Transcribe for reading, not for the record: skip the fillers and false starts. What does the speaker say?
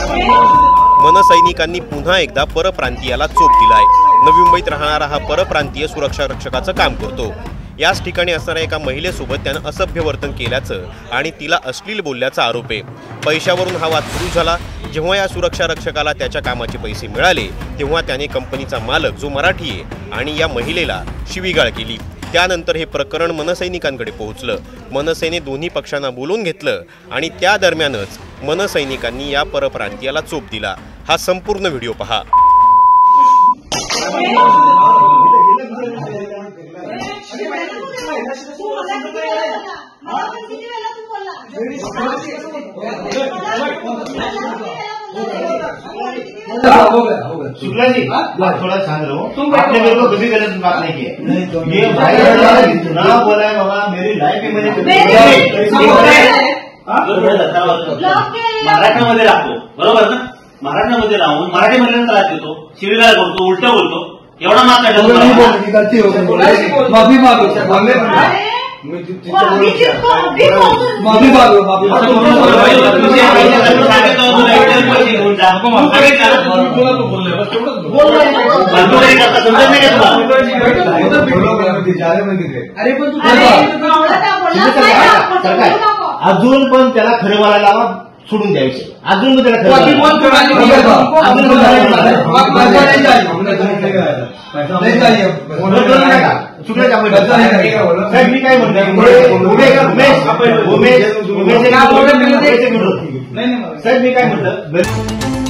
मनसैनिकांनी पुन्हा एकदा परप्रांतीयाला चोप दिलाय। नवी मुंबईत राहणारा हा परप्रांतीय सुरक्षा रक्षकाचं काम करतो। याच ठिकाणी असणाऱ्या एका महिलेसोबत त्यानं असभ्य वर्तन केल्याचं आणि तिला अश्लील बोलल्याचा आरोप आहे। पैशावरून हा वाद सुरू झाला। जेव्हा या सुरक्षा रक्षकाला त्याच्या कामाचे पैसे मिळाले तेव्हा त्याने कंपनीचा मालक जो मराठी आहे आणि या महिलेला शिवीगाळ केली। त्यानंतर हे प्रकरण मनसैनिकांकडे पोहोचलं। मनसेने दोन्ही पक्षांना बोलून घेतलं आणि त्या दरम्यानच मनसैनिकांनी या परप्रांतीयाला चोप दिला। हा संपूर्ण व्हिडिओ पहा। शुक्ला जी थोड़ा शांत रहो। आपने मेरे को कभी गलत बात नहीं की है। ये भाई इतना बोला है बाबा, मेरी लाइफ में मैंने मराठीमध्ये राहतो, बरोबर ना? मराठीमध्ये राहून मराठीमध्ये त्रास देतो, शिवीगाळ करतो, उलट बोलतो, एवढा माफ माफी मागो अजून पण त्याला खरं बोलायला सोडून द्यायचे। अजून पण त्याला साहेब मी काय म्हणतो, साहेब मी काय म्हणतो